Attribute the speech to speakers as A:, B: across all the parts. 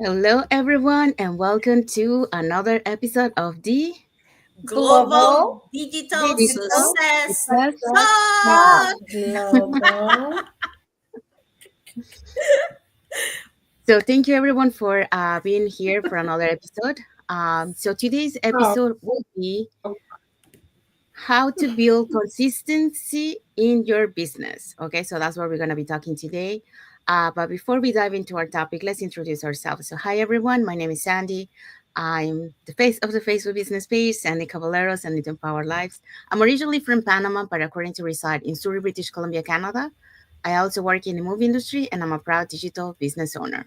A: Hello, everyone, and welcome to another episode of the
B: Global
C: Global
B: Digital
C: Digital
B: Success
A: Success
C: Success
A: Talk.
B: Talk.
C: Global.
A: So, thank you, everyone, for being here for another episode. So, today's episode will be how to build consistency in your business. Okay, so that's what we're going to be talking today. But before we dive into our topic, let's introduce ourselves. So, hi everyone, my name is Sandy. I'm the face of the Facebook business page, Sandy Caballeros, and it Empower Lives. I'm originally from Panama, but according to reside in Surrey, British Columbia, Canada. I also work in the movie industry, and I'm a proud digital business owner.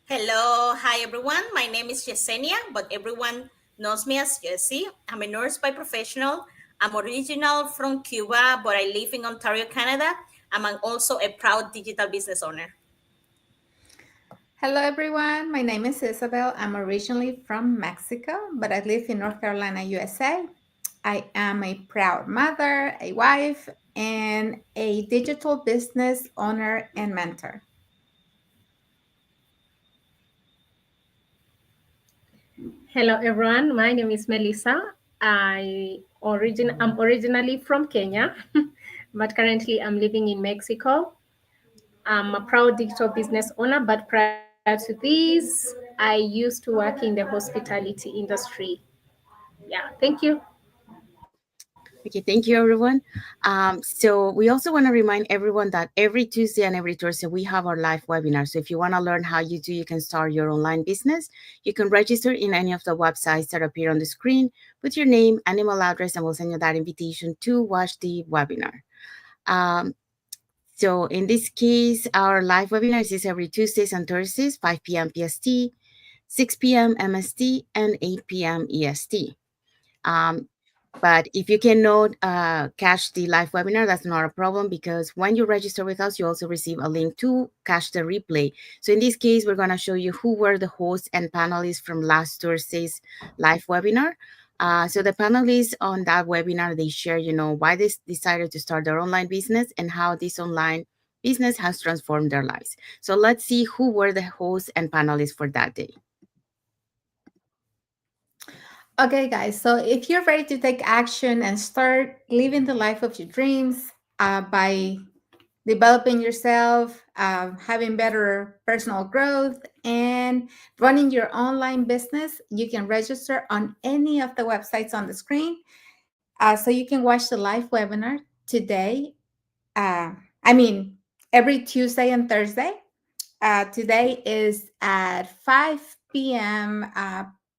B: Hello, hi everyone. My name is Yesenia, but everyone knows me as Jessie. I'm a nurse by professional. I'm original from Cuba, but I live in Ontario, Canada. Also a proud digital business owner.
C: Hello, everyone. My name is Isabel. I'm originally from Mexico, but I live in North Carolina, USA. I am a proud mother, a wife, and a digital business owner and mentor.
D: Hello everyone, my name is Melissa. I'm originally from Kenya, but currently I'm living in Mexico. I'm a proud digital business owner, but prior to this, I used to work in the hospitality industry. Yeah, thank you.
A: Okay, thank you, everyone. So we also want to remind everyone that every Tuesday and every Thursday we have our live webinar. So if you want to learn how you can start your online business, you can register in any of the websites that appear on the screen with your name and email address, and we'll send you that invitation to watch the webinar. Um, so in this case, our live webinars is every Tuesdays and Thursdays, 5 p.m. PST, 6 p.m. MST, and 8 p.m. EST. Um, but if you cannot catch the live webinar, that's not a problem because when you register with us, you also receive a link to catch the replay. So in this case, we're going to show you who were the hosts and panelists from last Thursday's live webinar. So the panelists on that webinar, they share, why they decided to start their online business and how this online business has transformed their lives. So let's see who were the hosts and panelists for that day.
C: Okay, guys, so if you're ready to take action and start living the life of your dreams by developing yourself, having better personal growth, and running your online business, you can register on any of the websites on the screen. So you can watch the live webinar today. Uh, I mean, every Tuesday and Thursday. Today is at 5 p.m.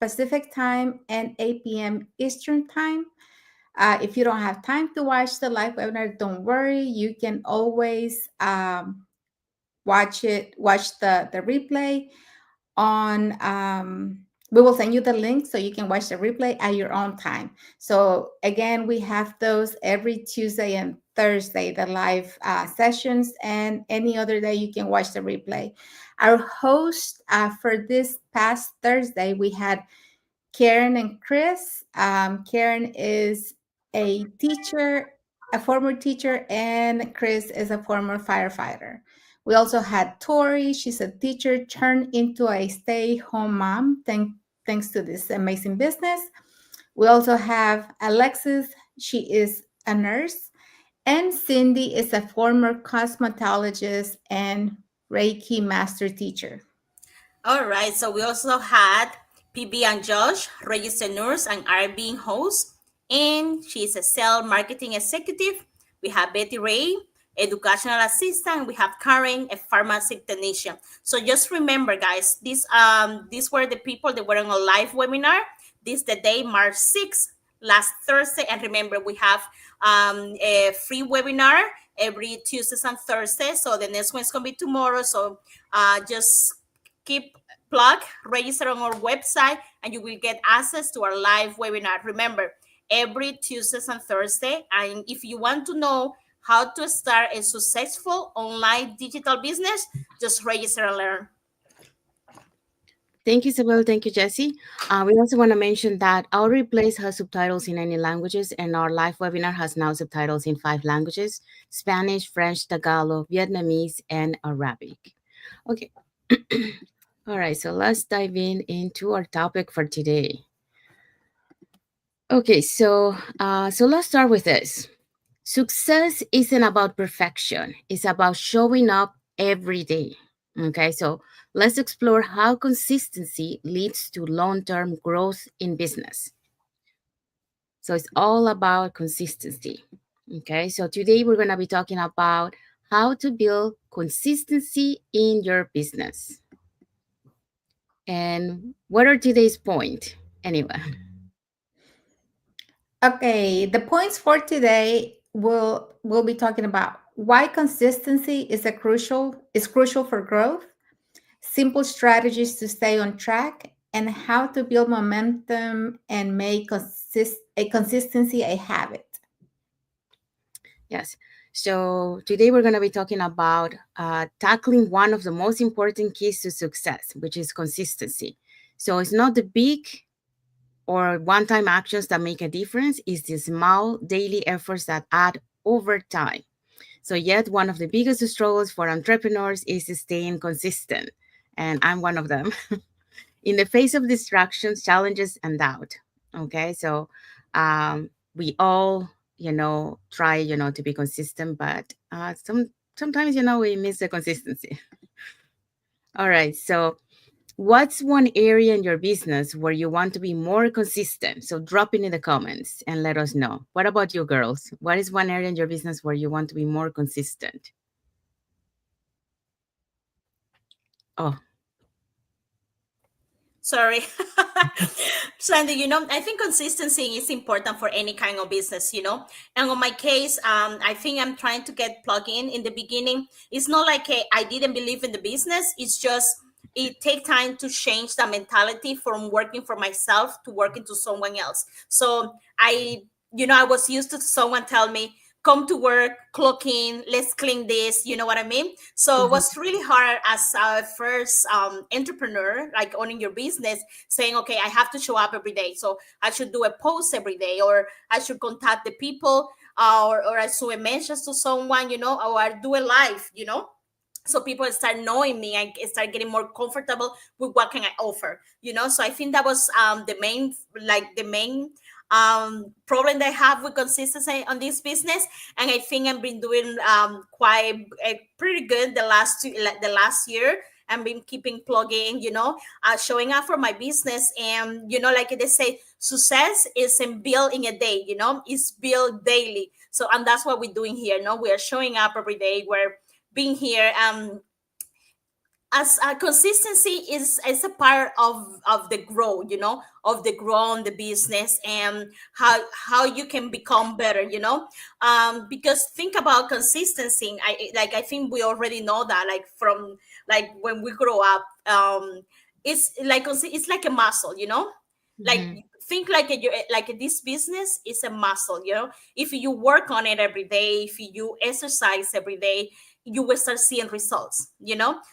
C: Pacific time and 8 p.m. Eastern time. If you don't have time to watch the live webinar, don't worry. You can always watch the replay on we will send you the link so you can watch the replay at your own time. So again, we have those every Tuesday and Thursday, the live sessions, and any other day you can watch the replay. Our host for this past Thursday, we had Karen and Chris. Karen is a teacher, a former teacher, and Chris is a former firefighter. We also had Tori. She's a teacher turned into a stay-home mom thanks to this amazing business. We also have Alexis. She is a nurse. And Cindy is a former cosmetologist and Reiki master teacher.
B: All right, so we also had PB and Josh, registered nurse and are being host, and she's a sales marketing executive. We have Betty Ray, educational assistant. We have Karen, a pharmacy technician. So just remember, guys, these were the people that were on a live webinar. This the day March 6th, last Thursday, and remember we have a free webinar every Tuesdays and Thursdays. So the next one's gonna be tomorrow. So just keep plug, register on our website, and you will get access to our live webinar. Remember, every Tuesdays and Thursday. And if you want to know how to start a successful online digital business, just register and learn.
A: Thank you, Isabel. Thank you, Jesse. We also want to mention that our replays has subtitles in any languages, and our live webinar has now subtitles in 5 languages: Spanish, French, Tagalog, Vietnamese, and Arabic. Okay. All right, so let's dive in into our topic for today. Okay, so let's start with this. Success isn't about perfection, it's about showing up every day. Okay, so let's explore how consistency leads to long term growth in business. So it's all about consistency. Okay, so today we're going to be talking about how to build consistency in your business. And what are today's point? Anyway,
C: Okay, the points for today will be talking about why consistency is crucial for growth, simple strategies to stay on track, and how to build momentum and make a consistency a habit.
A: yes. So today we're going to be talking about tackling one of the most important keys to success, which is consistency. So it's not the big or one time actions that make a difference, it's the small daily efforts that add over time. So, yet one of the biggest struggles for entrepreneurs is staying consistent. And I'm one of them in the face of distractions, challenges, and doubt. Okay. So, we all, try, to be consistent, but sometimes, we miss the consistency. All right. So, what's one area in your business where you want to be more consistent? So drop it in the comments and let us know. What about you girls? What is one area in your business where you want to be more consistent? Oh,
B: Sorry. Sandy, I think consistency is important for any kind of business. And on my case, I think I'm trying to get plugged in the beginning. It's not like I didn't believe in the business. It's just it take time to change the mentality from working for myself to working to someone else. So I was used to someone tell me, come to work, clock in, let's clean this. You know what I mean? So it
A: mhm,
B: was really hard as a first entrepreneur, like owning your business, saying, okay, I have to show up every day. So I should do a post every day, or I should contact the people, or I should a message to someone, or I do a live. So people start knowing me and start getting more comfortable with what can I offer. So I think that was the main problem that I have with consistency on this business. And I think I've been doing quite pretty good the last year. I've been keeping plugging, showing up for my business. And, like they say, success isn't built in a day, it's built daily. So, and that's what we're doing here. No, we are showing up every day. We're being here. As consistency is a part of the growth, of the grow on the business, and how you can become better, because think about consistency. I think we already know that, like from like when we grow up. It's like a muscle, like
A: mhm,
B: think like this business is a muscle. If you work on it every day, if you exercise every day, you will start seeing results.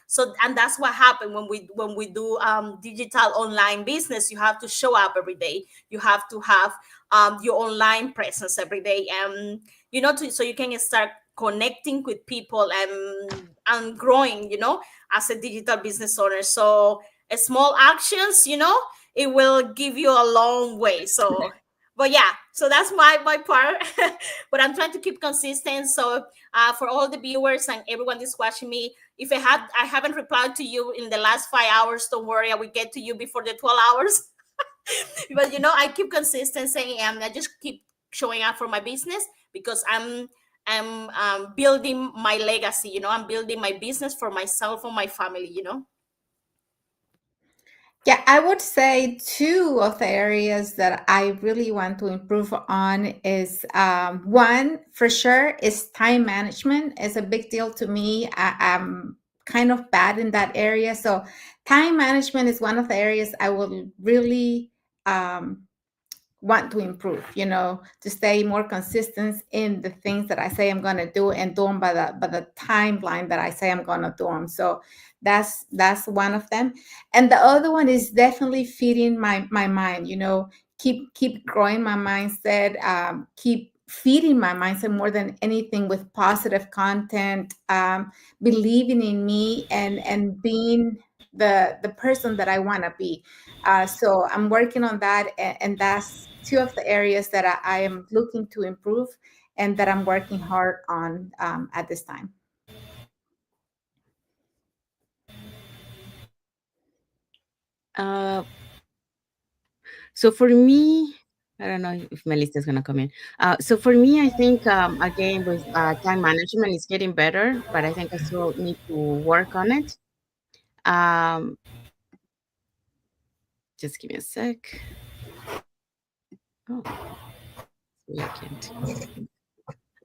B: So, and that's what happened when we do digital online business. You have to show up every day. You have to have your online presence every day, and so you can start connecting with people and growing, as a digital business owner. So small actions, it will give you a long way. So, but yeah, so that's my part. But I'm trying to keep consistent. So for all the viewers and everyone that's watching me, if I haven't replied to you in the last 5 hours, don't worry, I will get to you before the 12 hours. But I keep consistency, and I just keep showing up for my business, because I'm building my legacy. I'm building my business for myself and my family.
C: Yeah, I would say two of the areas that I really want to improve on is one for sure is time management. It's a big deal to me. I'm kind of bad in that area. So time management is one of the areas I will really um, want to improve, to stay more consistent in the things that I say I'm going to do and do them by the timeline that I say I'm going to do them. So that's one of them. And the other one is definitely feeding my mind, keep growing my mindset, keep feeding my mindset more than anything with positive content, believing in me and being the person that I want to be. So I'm working on that, and that's two of the areas that I am looking to improve and that I'm working hard on at this time.
A: Uh, so for me, I don't know if Melissa's gonna come in. So for me, I think again with time management is getting better, but I think I still need to work on it. Um, just give me a sec. Oh, wait, I can't.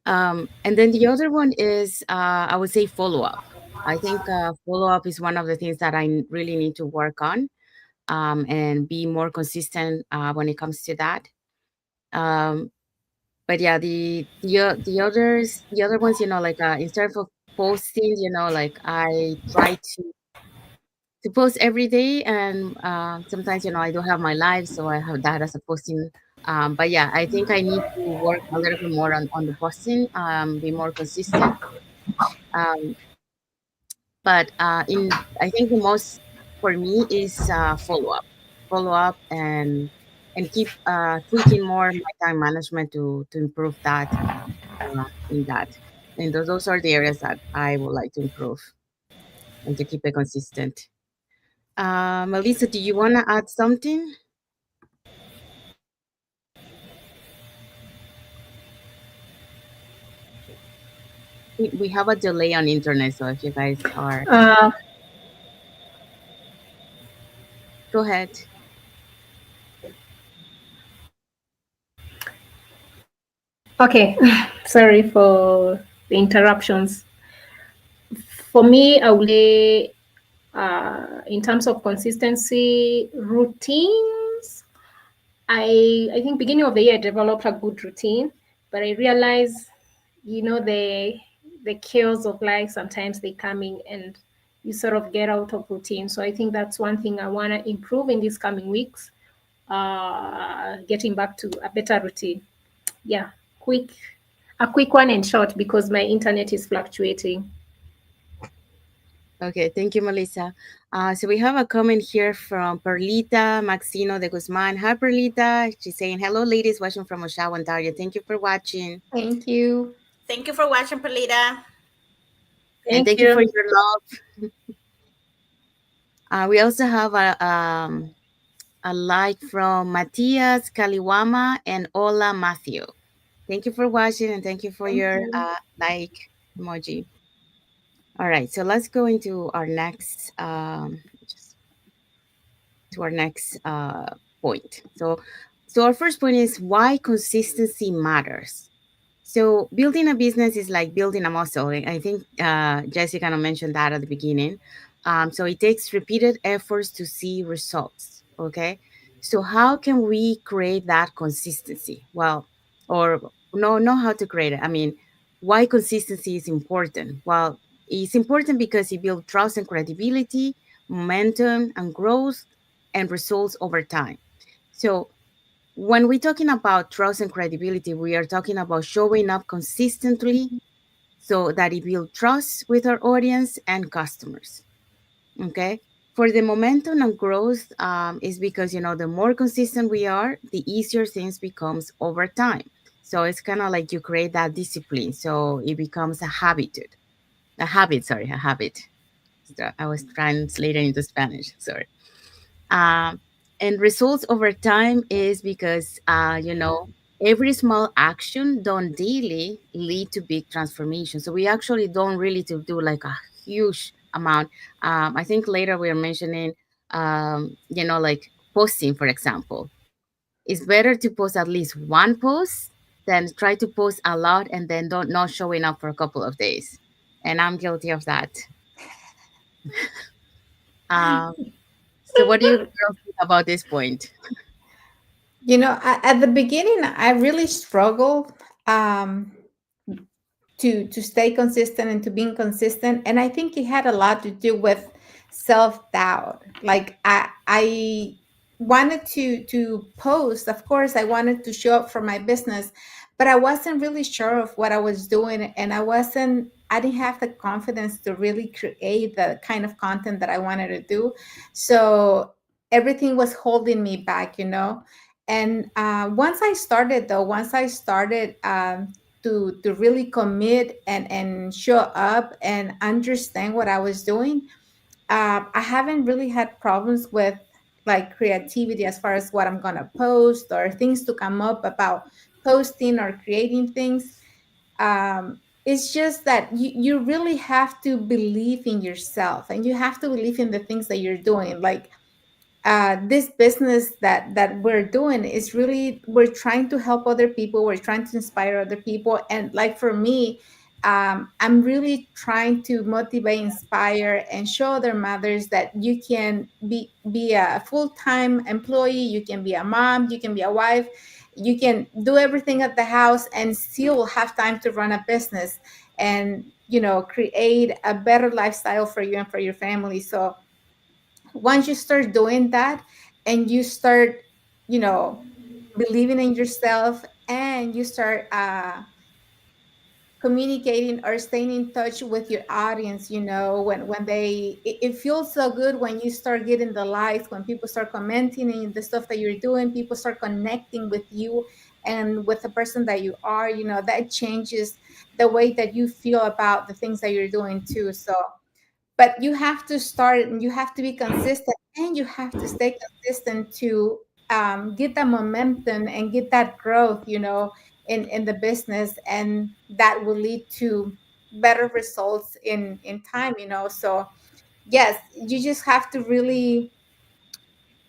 A: And then the other one is, I would say follow up. I think follow up is one of the things that really need to work on, and be more consistent when it comes to that. Um, but yeah, the other ones, like instead of posting, like I try to post every day, and sometimes I don't have my live, so I have that as a posting. But yeah, I think I need to work a little bit more on the posting, be more consistent. Um, but in I think the most for me is follow up, and keep tweaking more my time management to improve that in that. And those are the areas that I would like to improve and to keep it consistent. Melissa, do you want to add something? We have a delay on internet, so if you guys are, go ahead.
D: Okay, sorry for the interruptions. For me, I would say, in terms of consistency, routines. I think beginning of the year I developed a good routine, but I realized, the chaos of life sometimes they come in and you sort of get out of routine. So I think that's one thing I want to improve in these coming weeks. Getting back to a better routine. Yeah, quick, a quick one and short because my internet is fluctuating.
A: Okay, thank you, Melissa. So we have a comment here from Perlita Maxino de Guzman. Hi, Perlita. She's saying, hello, ladies, watching from Oshawa, Ontario. Thank you for watching.
C: Thank you.
B: Thank you for watching, Perlita.
A: And
D: Thank
A: thank you for
D: you.
A: your love. We also have a like from Matias Kaliwama and Ola Matthew. Thank you for watching, and thank you for
C: Thank
A: your
C: you.
A: like emoji. All right, so let's go into our next point. So our first point is why consistency matters. So building a business is like building a muscle. I think Jesse kind of mentioned that at the beginning. So it takes repeated efforts to see results. Okay. So how can we create that consistency? Well, or no, know how to create it. I mean, why consistency is important? Well, it's important because it builds trust and credibility, momentum and growth, and results over time. So when we're talking about trust and credibility, we are talking about showing up consistently so that it builds trust with our audience and customers. Okay. For the momentum and growth, is because the more consistent we are, the easier things becomes over time. So it's kind of like you create that discipline, so it becomes a habit. A habit, sorry, a habit. So I was translating into Spanish. Sorry. Um, and results over time is because every small action done daily lead to big transformation. So we actually don't really to do like a huge amount. I think later we are mentioning, like posting, for example. It's better to post at least one post than try to post a lot and then don't not showing up for a couple of days. And I'm guilty of that. Um, so what do you girls think about this point?
C: At the beginning, I really struggled um, to stay consistent and to being consistent, and I think it had a lot to do with self-doubt. Like I wanted to post, of course I wanted to show up for my business, but I wasn't really sure of what I was doing, and I didn't have the confidence to really create the kind of content that I wanted to do. So everything was holding me back, you know. And once I started to really commit and show up and understand what I was doing, I haven't really had problems with like creativity as far as what I'm gonna post or things to come up about posting or creating things. It's just that you really have to believe in yourself, and you have to believe in the things that you're doing. Like this business that we're doing is really, we're trying to help other people, we're trying to inspire other people. And like for me, I'm really trying to motivate, inspire, and show other mothers that you can be a full-time employee, you can be a mom, you can be a wife, you can do everything at the house and still have time to run a business, and create a better lifestyle for you and for your family. So once you start doing that, and you start, you know, believing in yourself, and you start communicating or staying in touch with your audience, when it feels so good when you start getting the likes, when people start commenting in the stuff that you're doing, people start connecting with you and with the person that you are, that changes the way that you feel about the things that you're doing too. So but you have to start, and you have to be consistent, and you have to stay consistent to get that momentum and get that growth, in the business, and that will lead to better results in time, so yes, you just have to really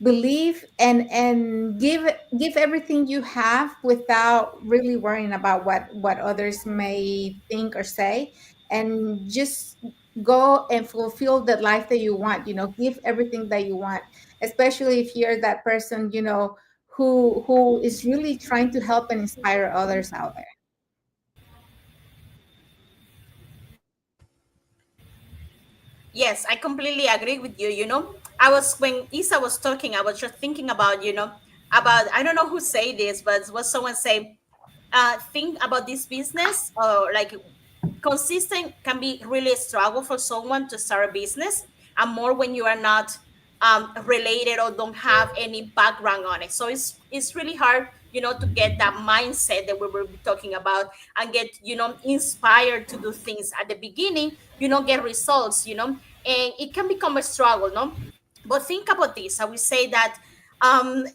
C: believe and give everything you have without really worrying about what others may think or say, and just go and fulfill the life that you want, give everything that you want, especially if you're that person, who is really trying to help and inspire others out there.
B: Yes, I completely agree with you. I was, when Isa was talking, I was just thinking about, about, I don't know who say this, but what someone say, think about this business, or like consistent can be really a struggle for someone to start a business, and more when you are not related or don't have any background on it. So it's really hard, to get that mindset that we were talking about, and get, inspired to do things at the beginning, get results, and it can become a struggle, no? But think about this. I will say that, um,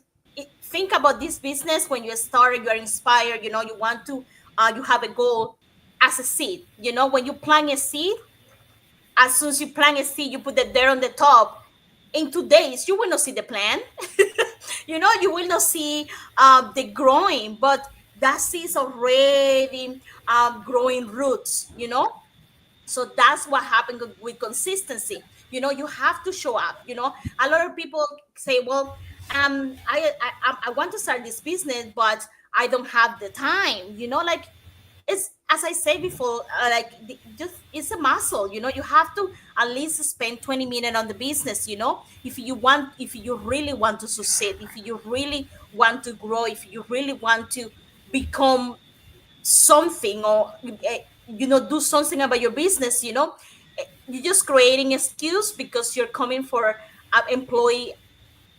B: think about this business when you start, you are inspired, you want to, you have a goal as a seed. When you plant a seed, as soon as you plant a seed, you put it there on the top. In 2 days, you will not see the plant. You will not see the growing, but that seed is already growing roots. So that's what happened with consistency. You have to show up. A lot of people say, well, I want to start this business, but I don't have the time. Like, it's, as I said before, like, just, it's a muscle. You have to at least spend 20 minutes on the business. If you really want to succeed, if you really want to grow, if you really want to become something, or do something about your business. You're just creating excuse because you're coming for employee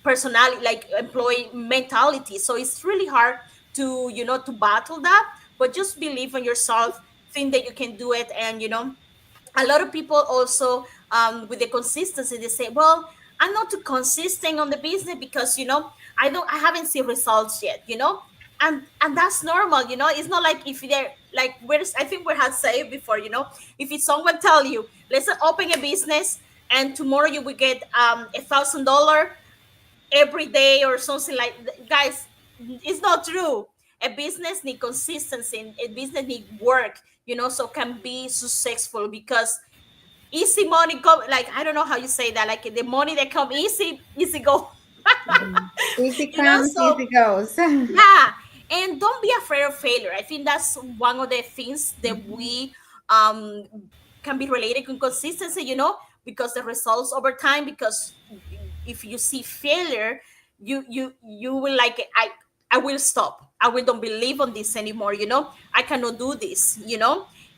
B: personality, like employee mentality. So it's really hard to, to battle that. But just believe in yourself, think that you can do it. And a lot of people also, with the consistency, they say, well, I'm not too consistent on the business because, I haven't seen results yet. And that's normal. It's not like, if they're like, I think we had said before, if it's someone tell you, let's open a business, and tomorrow you will get $1,000 every day or something, like, guys, it's not true. A business need consistency, a business need work, so can be successful. Because easy money come, like, I don't know how you say that, like, the money that come easy, easy go.
C: Easy comes,
B: So,
C: easy goes.
B: yeah. And don't be afraid of failure. I think that's one of the things that we um can be related to consistency, because the results over time. Because if you see failure, you will, like, I will stop. I will don't believe on this anymore, I cannot do this,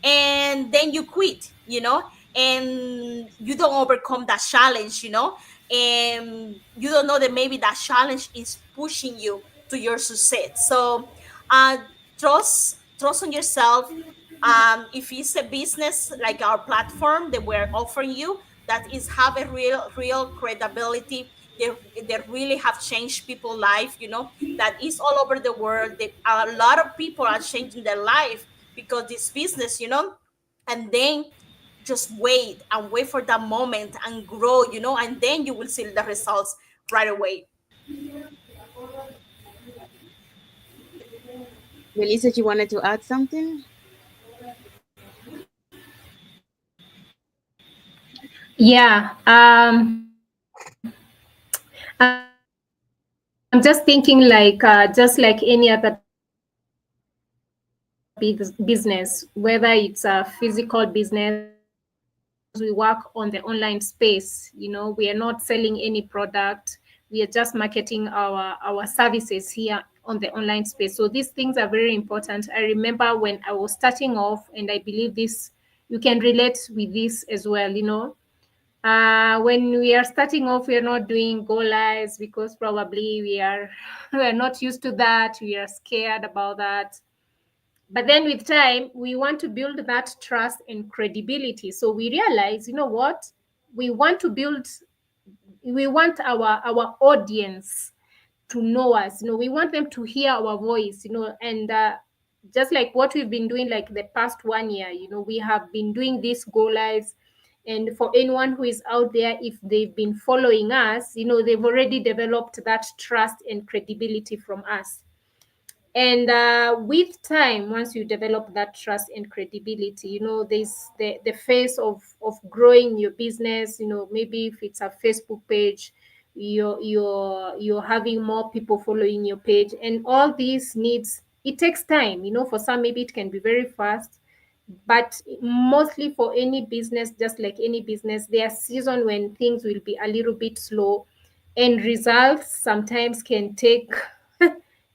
B: and then you quit, and you don't overcome that challenge, and you don't know that maybe that challenge is pushing you to your success. So uh trust on yourself. If it's a business like our platform that we're offering you, that is have a real credibility, they really have changed people's life, that is all over the world. A lot of people are changing their life because this business, and then just wait for that moment and grow, and then you will see the results right away.
A: Melissa, you wanted to add something?
D: Yeah. I'm just thinking like just like any other business, whether it's a physical business or online business, we work on the online space. We are not selling any product. We are just marketing our services here on the online space. So these things are very important. I remember when I was starting off, and I believe this you can relate with this as well. When we are starting off, we are not doing go lives because probably we are we are not used to that. We are scared about that. But then with time, we want to build that trust and credibility. So we realize, you know what? We want to build, we want our audience to know us. We want them to hear our voice, and just like what we've been doing like the past 1 year, we have been doing these go lives. And for anyone who is out there, if they've been following us, they've already developed that trust and credibility from us. And with time, once you develop that trust and credibility, there's the phase of growing your business. Maybe if it's a Facebook page, you're having more people following your page, and all these needs, it takes time. For some, maybe it can be very fast, but mostly for any business, just like any business, there are seasons when things will be a little bit slow, and results sometimes can take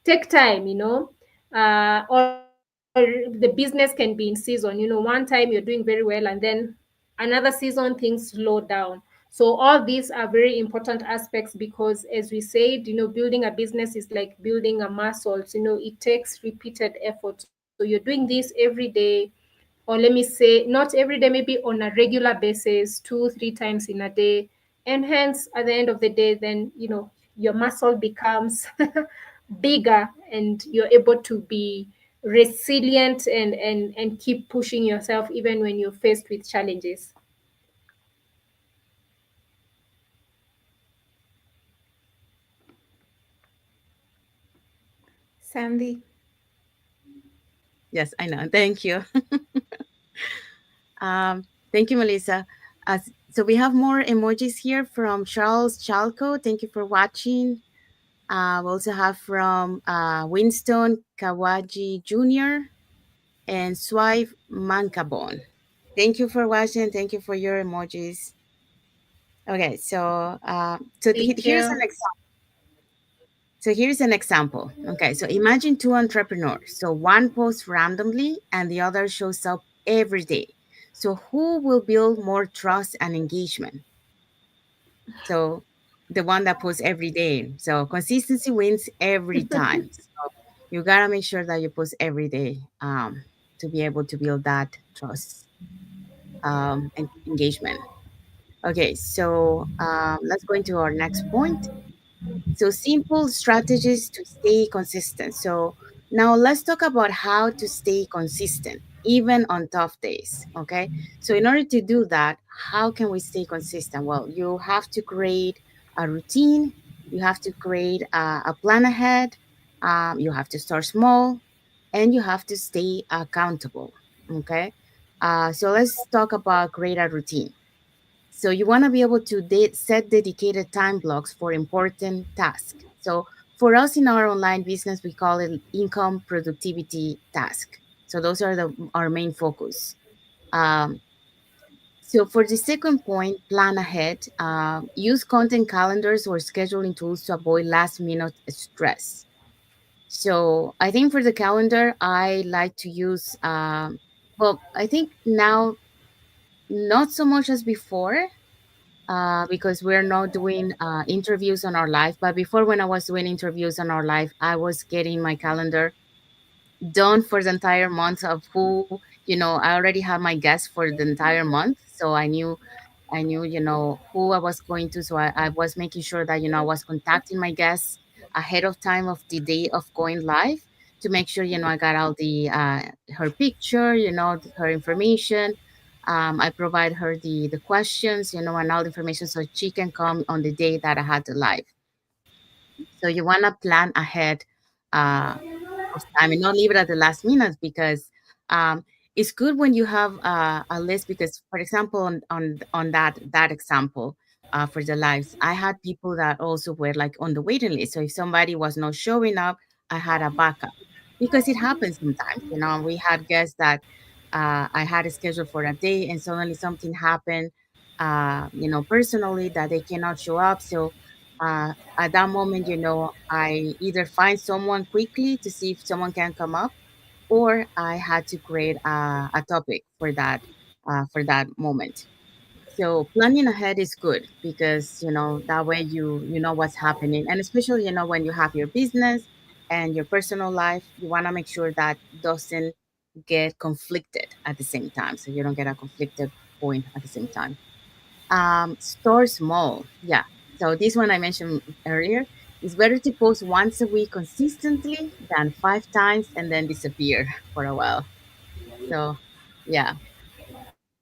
D: take time. Or the business can be in season. One time you're doing very well, and then another season things slow down. So all these are very important aspects, because as we said, building a business is like building a muscle. It takes repeated effort. So you're doing this every day, or let me say not every day, maybe on a regular basis, 2 3 times in a day. And hence at the end of the day, then your muscle becomes bigger, and you're able to be resilient, and keep pushing yourself even when you're faced with challenges.
C: Sandy.
A: Yes, I know. Thank you. Thank you, Melissa. So we have more emojis here from Charles Chalco. Thank you for watching. We also have from Winston Kawaji Jr. and Swipe Mancabon. Thank you for watching. Thank you for your emojis. Okay, so
D: Thank
A: here's an
D: you.
A: example. So here's an example. Okay, so imagine two entrepreneurs. So one posts randomly and the other shows up every day. So who will build more trust and engagement? So the one that posts every day. So consistency wins every time. So you gotta make sure that you post every day to be able to build that trust and engagement. Okay, so let's go into our next point. So, simple strategies to stay consistent. So, now let's talk about how to stay consistent, even on tough days. Okay. So, in order to do that, how can we stay consistent? Well, you have to create a routine, you have to create a plan ahead, you have to start small, and you have to stay accountable. Okay. So, let's talk about create a routine. So you want to be able to set dedicated time blocks for important tasks. So for us in our online business, we call it income productivity task. So those are our main focus. Um, so for the second point, plan ahead. Use content calendars or scheduling tools to avoid last minute stress. So I think for the calendar, I like to use, well, I think now not so much as before, because we're not doing interviews on our live. But before, when I was doing interviews on our live, I was getting my calendar done for the entire month of who, I already had my guests for the entire month. So I knew, who I was going to. So I was making sure that, I was contacting my guests ahead of time of the day of going live to make sure, I got all her picture, her information. I provide her the questions, and all the information so she can come on the day that I had the live. So you want to plan ahead, uh, of time and not leave it at the last minute, because um, it's good when you have a list. Because, for example, on that example, for the lives, I had people that also were like on the waiting list. So if somebody was not showing up, I had a backup, because it happens sometimes. We had guests that I had a schedule for a day, and suddenly something happened, personally, that they cannot show up. So at that moment, I either find someone quickly to see if someone can come up, or I had to create a topic for that moment. So planning ahead is good, because that way you know what's happening, and especially when you have your business and your personal life, you want to make sure that doesn't get conflicted at the same time, so you don't get a conflicted point at the same time. Store small. Yeah. So this one I mentioned earlier. It's better to post once a week consistently than 5 times and then disappear for a while. So, yeah.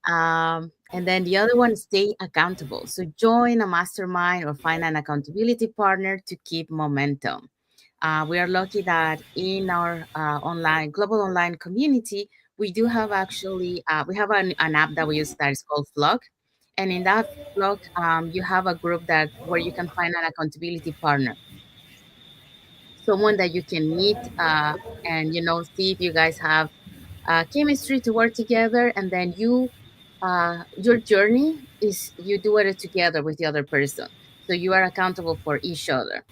A: And then the other one, stay accountable. So join a mastermind or find an accountability partner to keep momentum. We are lucky that in our online global online community, we do have actually we have an app that we use that is called Vlog, and in that Vlog, you have a group that where you can find an accountability partner, someone that you can meet, and see if you guys have chemistry to work together, and then your journey is you do it together with the other person, so you are accountable for each other.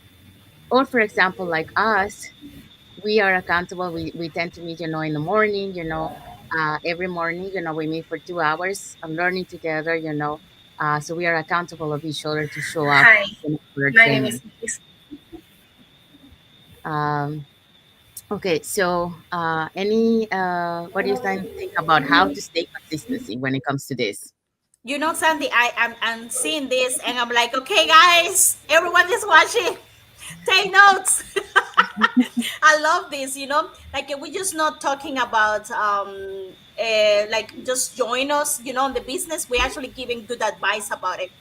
A: Or for example, like us, we are accountable. We tend to meet, in the morning, every morning, we meet for 2 hours of learning together, so we are accountable of each other to show up
D: Hi,
A: for our
D: my name is
A: training. Um, okay, so what do you think about how to stay consistency when it comes to this?
B: Sandy, I'm seeing this and I'm like, okay, guys, everyone is watching. Take notes. I love this, like we're just not talking about like just join us, in the business. We're actually giving good advice about it,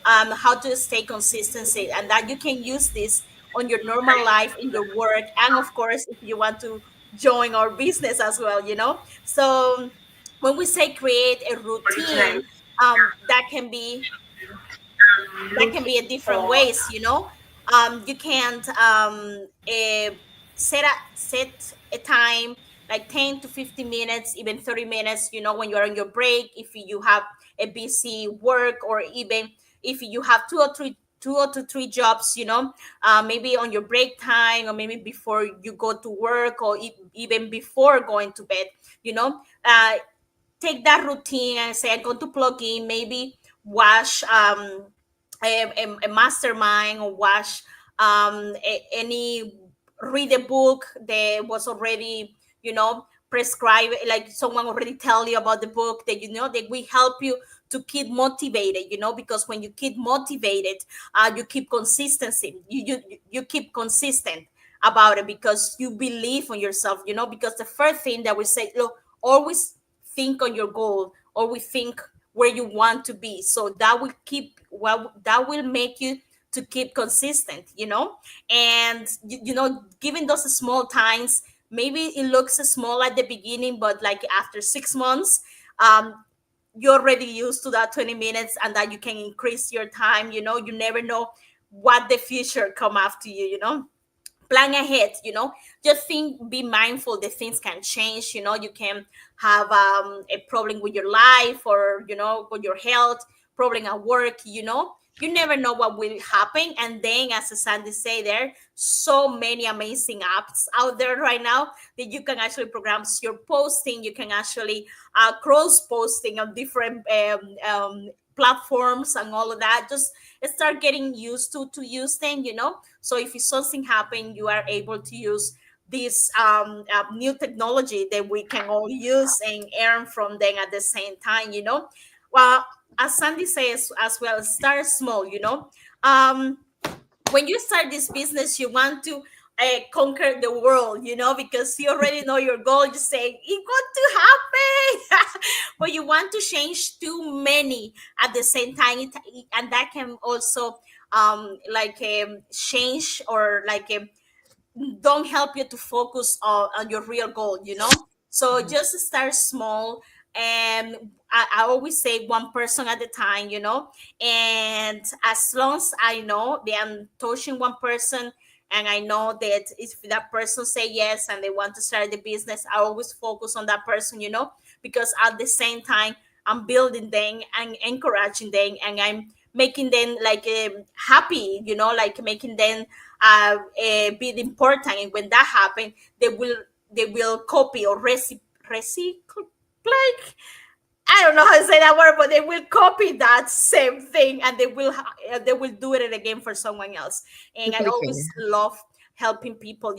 B: how to stay consistency, and that you can use this on your normal life, in your work, and of course, if you want to join our business as well, So when we say create a routine, that can be a different ways, you can't set a time like 10 to 50 minutes, even 30 minutes, when you're on your break, if you have a busy work, or even if you have two or three jobs, maybe on your break time, or maybe before you go to work, or even before going to bed, you know uh, take that routine and say, I'm going to plug in, maybe watch a mastermind, or watch any read a book that was already, prescribed, like someone already tell you about the book, that that we help you to keep motivated, because when you keep motivated, you keep consistency, you keep consistent about it, because you believe on yourself, because the first thing that we say, look, always think on your goal, or we think where you want to be, so that will keep, well, that will make you to keep consistent, and given those small times, maybe it looks small at the beginning, but like after 6 months, um you're already used to that 20 minutes, and that you can increase your time, you never know what the future come after you, plan ahead, just think, be mindful that things can change, you can have a problem with your life, or with your health, problem at work, you never know what will happen. And then, as Sandy say, there are so many amazing apps out there right now that you can actually program your posting. You can actually cross posting on different platforms and all of that. Just start getting used to use them, so if something happen, you are able to use this new technology that we can all use and earn from them at the same time, well, as Sandy says as well, start small, when you start this business, you want to conquer the world, because you already know your goal. You say it's going to happen, but you want to change too many at the same time, and that can also change, or don't help you to focus on your real goal, so just start small. And I always say one person at a time, and as long as I know that I'm touching one person, and I know that if that person say yes and they want to start the business, I always focus on that person, because at the same time I'm building them and encouraging them, and I'm making them happy, like making them be important. And when that happens, they will copy or like, I don't know how to say that word, but they will copy that same thing, and they will do it again for someone else. And I
A: Duplicate.
B: always love helping people,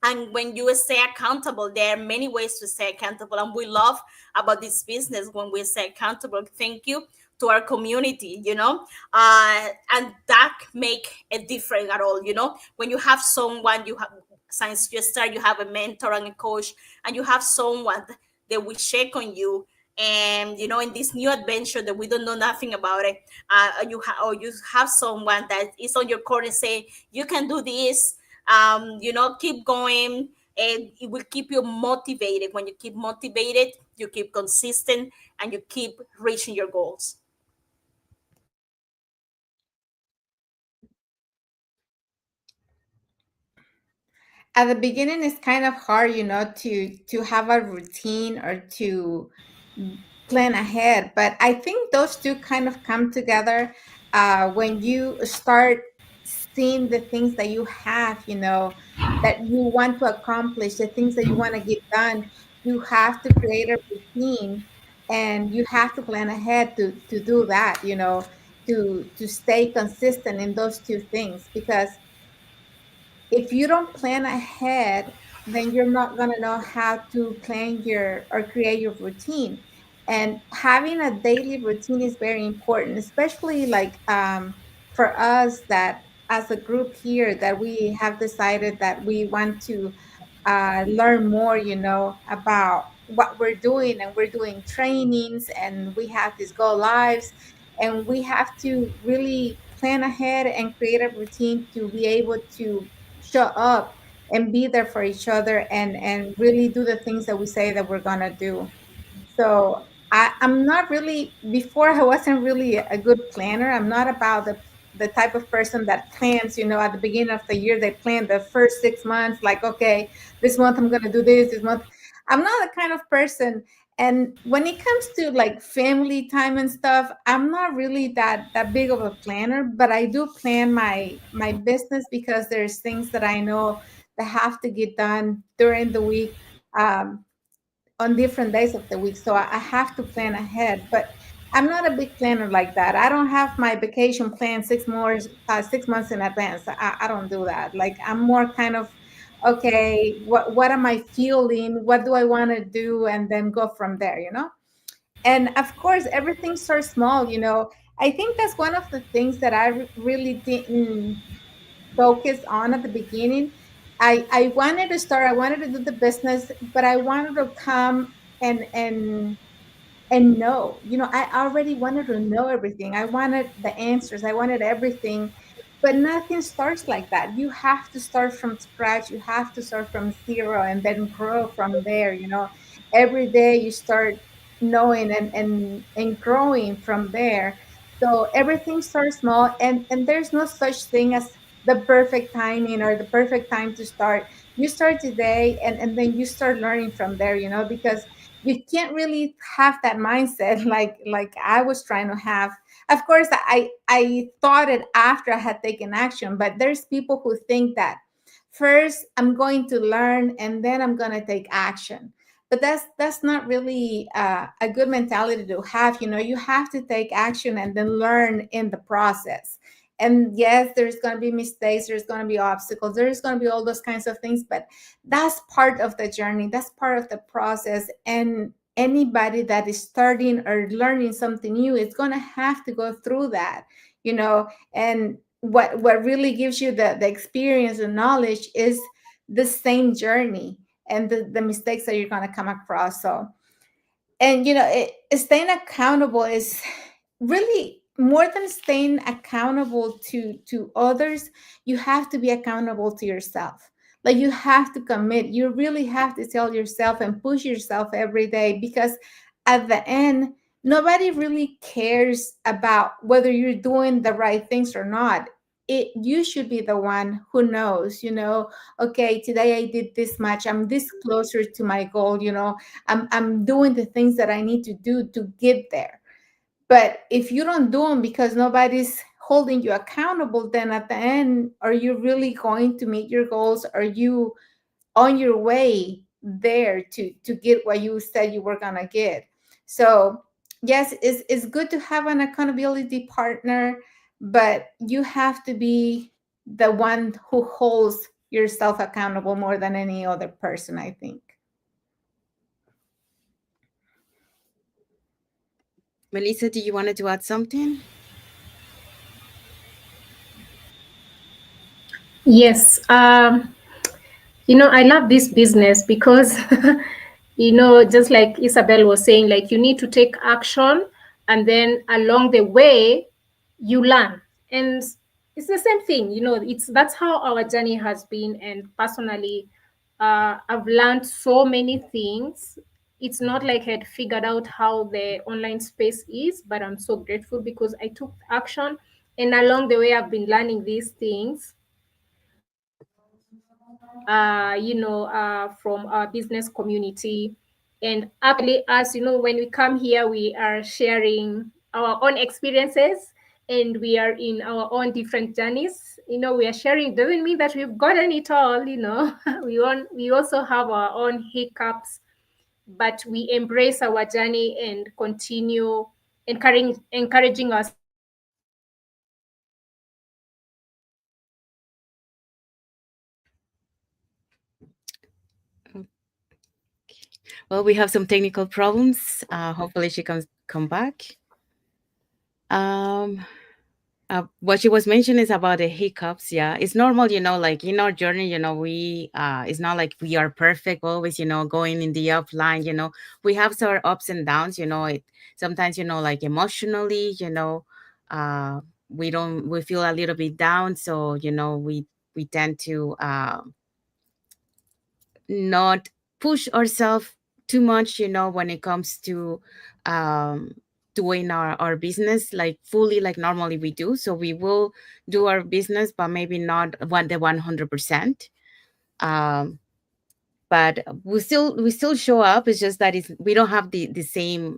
B: And when you stay accountable, there are many ways to stay accountable, and we love about this business when we stay accountable. Thank you to our community, and that make a difference at all. When you have someone, you have, since you start, you have a mentor and a coach, and you have someone that will check on you, and in this new adventure that we don't know nothing about it, or you have someone that is on your corner saying you can do this, keep going, and it will keep you motivated. When you keep motivated, you keep consistent, and you keep reaching your goals.
C: At the beginning it's kind of hard, to have a routine or to plan ahead, but I think those two kind of come together when you start seeing the things that you have, that you want to accomplish, the things that you want to get done. You have to create a routine, and you have to plan ahead to do that, to stay consistent in those two things, because if you don't plan ahead, then you're not going to know how to plan your or create your routine. And having a daily routine is very important, especially like for us, that as a group here, that we have decided that we want to learn more, about what we're doing, and we're doing trainings, and we have these go lives, and we have to really plan ahead and create a routine to be able to show up and be there for each other, and really do the things that we say that we're gonna do. So I'm not really, before I wasn't really a good planner. I'm not about the type of person that plans, at the beginning of the year. They plan the first 6 months, like, okay, this month I'm gonna do this month. I'm not the kind of person. And when it comes to like family time and stuff, I'm not really that big of a planner, but I do plan my business, because there's things that I know that have to get done during the week. On different days of the week. So I have to plan ahead, but I'm not a big planner like that. I don't have my vacation planned 6 months in advance. I don't do that. Like, I'm more kind of, okay, what am I feeling? What do I want to do? And then go from there. And of course, everything starts small. I think that's one of the things that I really didn't focus on at the beginning. I wanted to start, I wanted to do the business, but I wanted to come and know, I already wanted to know everything. I wanted the answers, I wanted everything. But nothing starts like that. You have to start from scratch. You have to start from zero and then grow from there. Every day you start knowing and growing from there. So everything starts small, and there's no such thing as the perfect timing or the perfect time to start. You start today, and then you start learning from there, because you can't really have that mindset like I was trying to have. Of course, I thought it after I had taken action, but there's people who think that first I'm going to learn and then I'm going to take action. But that's not really a good mentality to have. You know, you have to take action and then learn in the process. And yes, there's going to be mistakes, there's going to be obstacles, there's going to be all those kinds of things, but that's part of the journey, that's part of the process. And anybody that is starting or learning something new is going to have to go through that, you know. And what really gives you the experience and knowledge is the same journey and the mistakes that you're going to come across. So, and you know, staying accountable is really more than staying accountable to others. You have to be accountable to yourself. Like, you have to commit, you really have to tell yourself and push yourself every day, because at the end, nobody really cares about whether you're doing the right things or not. You should be the one who knows, you know, okay, today I did this much, I'm this closer to my goal, you know, I'm doing the things that I need to do to get there. But if you don't do them because nobody's holding you accountable, then at the end, are you really going to meet your goals? Are you on your way there to get what you said you were gonna get? So yes, it's good to have an accountability partner, but you have to be the one who holds yourself accountable more than any other person, I think.
A: Melissa, do you wanted to add something?
D: Yes. I love this business because, just like Isabel was saying, like you need to take action, and then along the way, you learn. And it's the same thing, that's how our journey has been. And personally, I've learned so many things. It's not like I'd figured out how the online space is, but I'm so grateful because I took action. And along the way, I've been learning these things from our business community. And actually, as you know, when we come here, we are sharing our own experiences, and we are in our own different journeys. We are sharing, doesn't mean that we've gotten it all. We also have our own hiccups, but we embrace our journey and continue encouraging ourselves to keep moving forward.
A: Well, we have some technical problems. Hopefully, she can come back. Um, what she was mentioning is about the hiccups. Yeah, it's normal, like in our journey, we it's not like we are perfect always, going in the offline, we have our ups and downs, it sometimes, like emotionally, uh we feel a little bit down. So, we tend to not push ourselves too much, when it comes to um doing our business like fully like normally we do. So we will do our business, but maybe not the 100%. um but we still show up. It's just that we don't have the same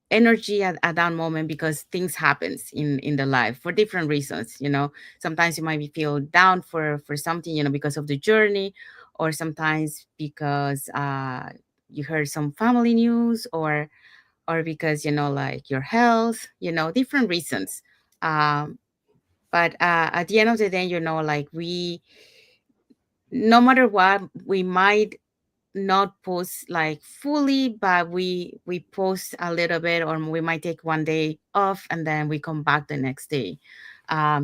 A: energy at that moment, because things happens in the life for different reasons. Sometimes you might feel down for something, because of the journey, or sometimes because you heard some family news, or because, like your health, different reasons. Um but at the end of the day, like no matter what, we might not post like fully, but we post a little bit, or we might take one day off and then we come back the next day.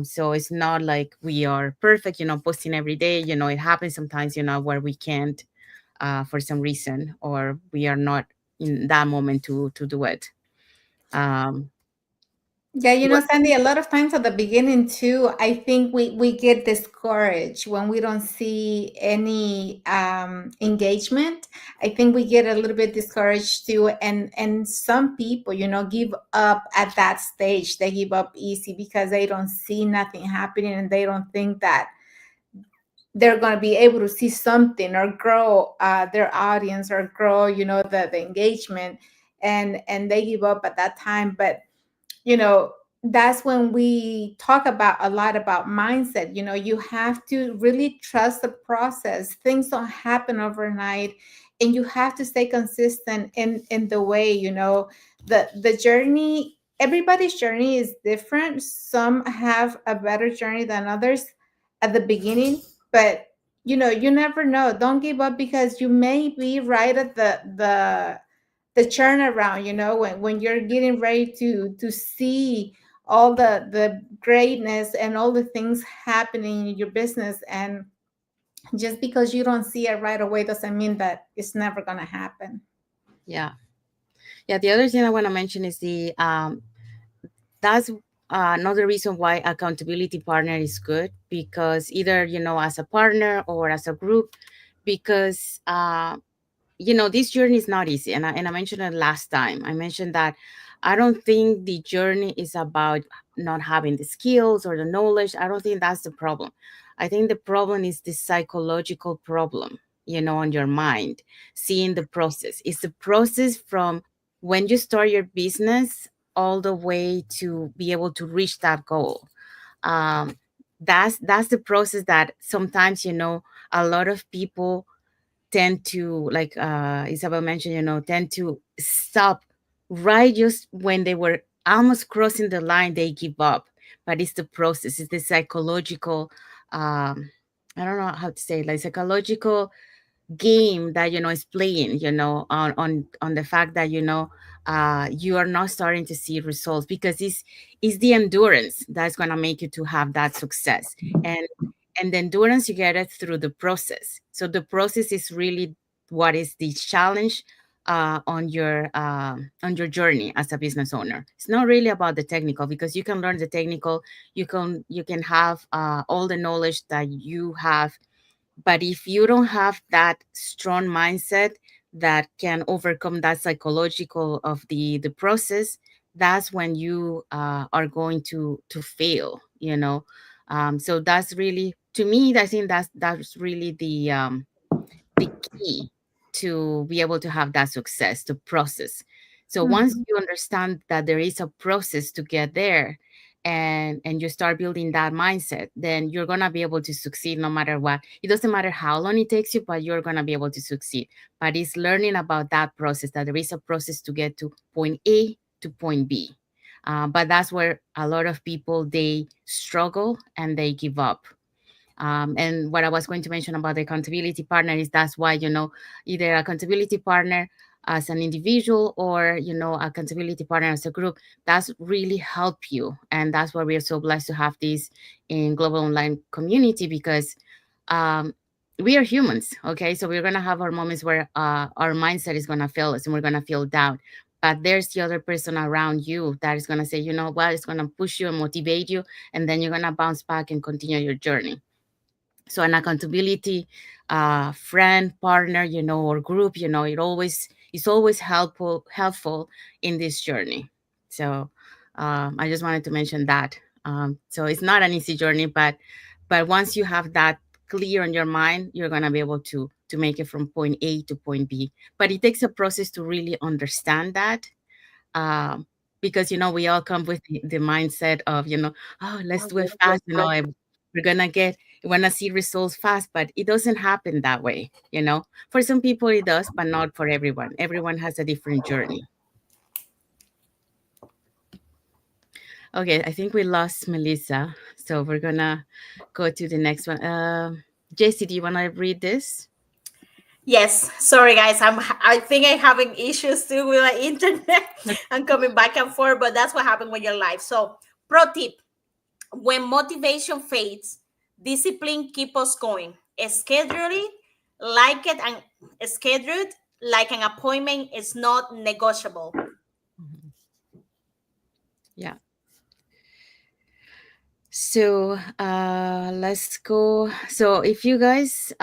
A: So it's not like we are perfect, posting every day. It happens sometimes, where we can't, for some reason, or we are not in that moment to do it. um
C: Yeah, you know,
A: what
C: Sandy, a lot of times at the beginning too, I think we get discouraged when we don't see any engagement. I think we get a little bit discouraged too, and some people, you know, give up at that stage. They give up easy because they don't see nothing happening, and they don't think that they're going to be able to see something or grow their audience or grow, the engagement, and they give up at that time. But that's when we talk about a lot about mindset. You have to really trust the process. Things don't happen overnight, and you have to stay consistent in the way. The journey, everybody's journey is different. Some have a better journey than others at the beginning, but you never know. Don't give up, because you may be right at the turnaround, when you're getting ready to see all the greatness and all the things happening in your business. And just because you don't see it right away doesn't mean that it's never going to happen.
A: Yeah. Yeah. The other thing I want to mention is that's another reason why accountability partner is good, because either, as a partner or as a group, because this journey is not easy. And I mentioned it last time. I mentioned that I don't think the journey is about not having the skills or the knowledge. I don't think that's the problem. I think the problem is the psychological problem, on your mind, seeing the process. It's the process from when you start your business all the way to be able to reach that goal. Um, that's the process that sometimes, a lot of people tend to, like Isabel mentioned, tend to stop right just when they were almost crossing the line. They give up, but it's the process. It's the psychological. I don't know how to say it, like psychological game that is playing, on the fact that you are not starting to see results, because it's the endurance that's going to make you to have that success. And the endurance, you get it through the process. So the process is really what is the challenge on your journey as a business owner. It's not really about the technical, because you can learn the technical, you can have all the knowledge that you have, but if you don't have that strong mindset that can overcome that psychological of the process, that's when you are going to fail. So that's really, to me, I think that's really the key to be able to have that success, the process. So once
C: Mhm.
A: you understand that there is a process to get there, and you start building that mindset, then you're going to be able to succeed no matter what. It doesn't matter how long it takes you, but you're going to be able to succeed. But it's learning about that process, that there is a process to get to point A to point B. But that's where a lot of people, they struggle and they give up. And what I was going to mention about the accountability partner is that's why, either accountability partner as an individual, or, accountability partner as a group, that's really help you. And that's why we are so blessed to have this in Global Online Community, because um, we are humans. Okay. So we're going to have our moments where our mindset is going to fail us and we're going to feel down. But there's the other person around you that is going to say, what, it's going to push you and motivate you. And then you're going to bounce back and continue your journey. So an accountability friend, partner, or group, it's always helpful in this journey. So I just wanted to mention that. So it's not an easy journey, but once you have that clear on your mind, you're going to be able to make it from point A to point B. But it takes a process to really understand that, um, because we all come with the mindset of, oh, let's do it fast, we're gonna get we wanna see results fast, but it doesn't happen that way. For some people it does, but not for everyone. Everyone has a different journey. Okay, I think we lost Melissa, so we're gonna go to the next one. Jesse, do you want to read this?
B: Yes, sorry guys. I think I'm having issues too with my internet. I'm coming back and forth, but that's what happened when you're live. So, pro tip: when motivation fades, discipline keep us going. Schedule it like it and schedule it like an appointment is not negotiable.
A: Mhm. Yeah. So let's go. So if you guys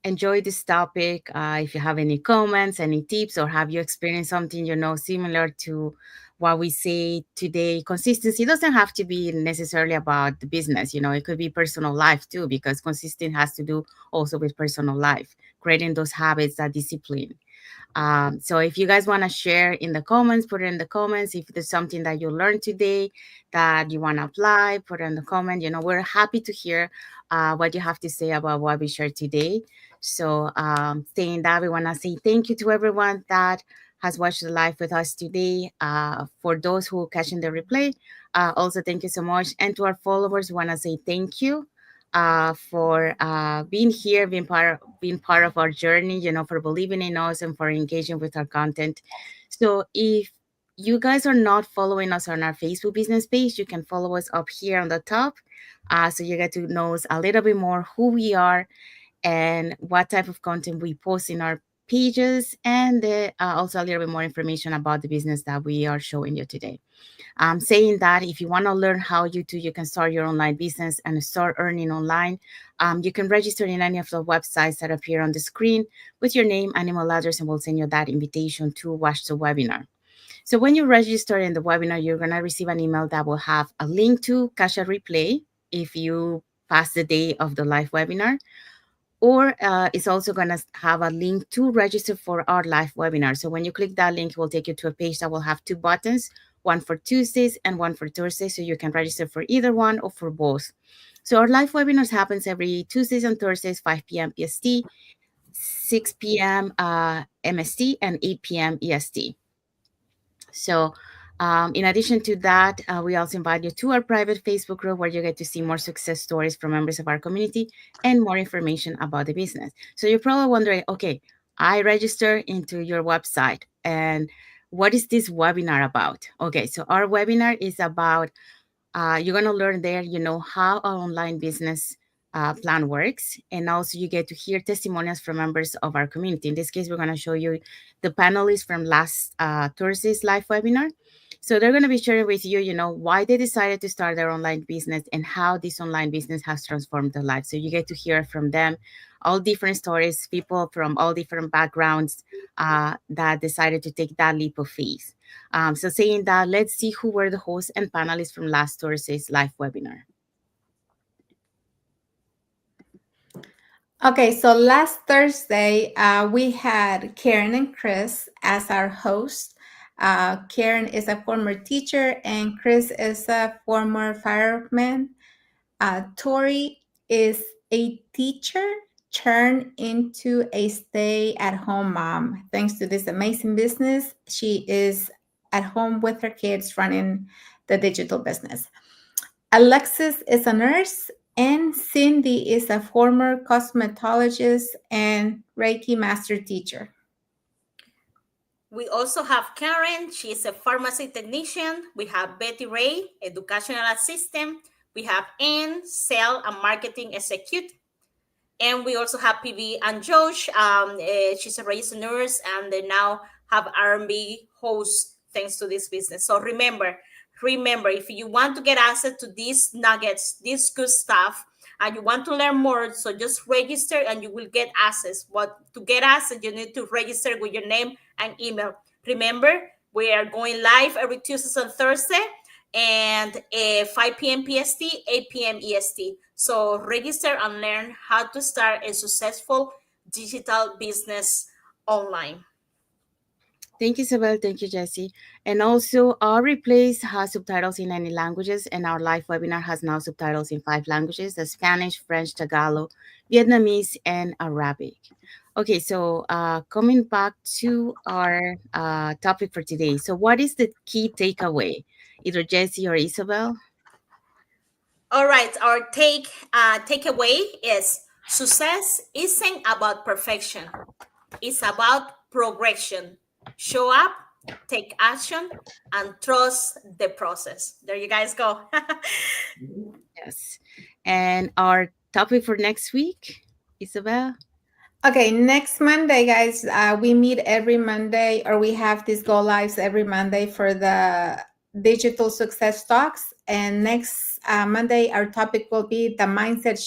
A: enjoy this topic, if you have any comments, any tips, or have you experienced something similar to what we say today, consistency doesn't have to be necessarily about the business. It could be personal life too, because consistent has to do also with personal life, creating those habits, that discipline. So if you guys want to share in the comments, put it in the comments. If there's something that you learned today that you want to apply, put it in the comment. We're happy to hear what you have to say about what we shared today. So saying that, we want to say thank you to everyone that has watched the live with us today. For those who catching the replay, also thank you so much. And to our followers, we want to say thank you for being here, being part of our journey, for believing in us and for engaging with our content. So if you guys are not following us on our Facebook business page, you can follow us up here on the top. So you get to know us a little bit more, who we are and what type of content we post in our pages, and also a little bit more information about the business that we are showing you today. Saying that, if you want to learn how you can start your online business and start earning online, you can register in any of the websites that appear on the screen with your name and email address, and we'll send you that invitation to watch the webinar. So when you register in the webinar, you're going to receive an email that will have a link to catch a replay if you pass the day of the live webinar, or it's also going to have a link to register for our live webinar. So when you click that link, it will take you to a page that will have two buttons, one for Tuesdays and one for Thursdays. So you can register for either one or for both. So our live webinars happens every Tuesdays and Thursdays, 5 p.m. PST, 6 p.m. MST, and 8 p.m. EST. So in addition to that, we also invite you to our private Facebook group, where you get to see more success stories from members of our community and more information about the business. So you're probably wondering, okay, I register into your website, and what is this webinar about? Okay, so our webinar is about, you're going to learn there, how our online business plan works. And also you get to hear testimonials from members of our community. In this case, we're going to show you the panelists from last Thursday's live webinar. So they're going to be sharing with you, why they decided to start their online business and how this online business has transformed their life. So you get to hear from them all different stories, people from all different backgrounds that decided to take that leap of faith. So saying that, let's see who were the hosts and panelists from last Thursday's live webinar.
C: Okay, so last Thursday, we had Karen and Chris as our hosts. Karen is a former teacher and Chris is a former fireman. Tori is a teacher turned into a stay-at-home mom. Thanks to this amazing business, she is at home with her kids running the digital business. Alexis is a nurse, and Cindy is a former cosmetologist and Reiki master teacher.
B: We also have Karen. She is a pharmacy technician. We have Betty Ray, educational assistant. We have Anne, sales and marketing executive. And we also have PB and Josh. She's a registered nurse, and they now have R&B host thanks to this business. So remember, if you want to get access to these nuggets, this good stuff, and you want to learn more, so just register and you will get access. What to get access, you need to register with your name and email. Remember, we are going live every Tuesday and Thursday, and 5 p.m. PST, 8 p.m. EST. So register and learn how to start a successful digital business online.
A: Thank you, Isabel. Thank you, Jesse. And also, our replays has subtitles in any languages, and our live webinar has now subtitles in 5 languages: the Spanish, French, Tagalog, Vietnamese, and Arabic. Okay, so coming back to our topic for today. So what is the key takeaway? Either Jesse or Isabel?
B: All right, our takeaway is success isn't about perfection. It's about progression. Show up, take action, and trust the process. There you guys go.
A: Yes. And our topic for next week, Isabel?
C: Okay, next Monday, guys, we meet every Monday, or we have these go lives every Monday for the digital success talks. And next Monday, our topic will be the mindset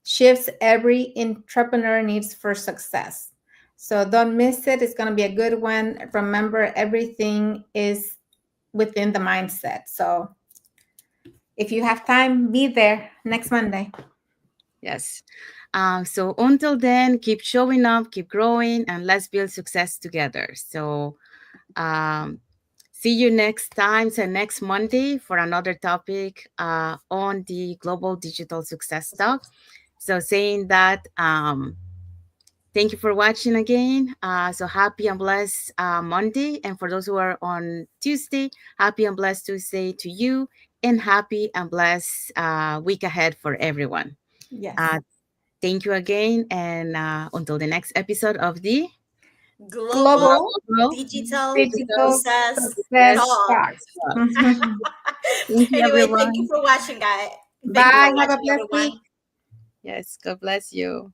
C: shifts every entrepreneur needs for success. So don't miss it. It's going to be a good one. Remember, everything is within the mindset. So if you have time, be there next Monday.
A: Yes. So until then, keep showing up, keep growing, and let's build success together. So um, see you next time, so next Monday for another topic on the Global Digital Success Talk. So saying that, thank you for watching again. So happy and blessed Monday. And for those who are on Tuesday, happy and blessed Tuesday to you. And happy and blessed week ahead for everyone.
C: Yes.
A: Uh, Thank you again. And until the next episode of the
B: Global
C: Global
A: Global
B: Digital
A: Digital
C: Digital
B: Success
A: Success
C: Success
B: Talk.
C: Talk.
A: Talk.
C: Mhm.
A: Thank you,
B: Anyway, thank you
A: everyone.
B: for watching, guys. Thank you
C: Bye.
B: for
C: Have a
B: watching,
C: blessed week.
B: everyone.
A: Yes, God bless you.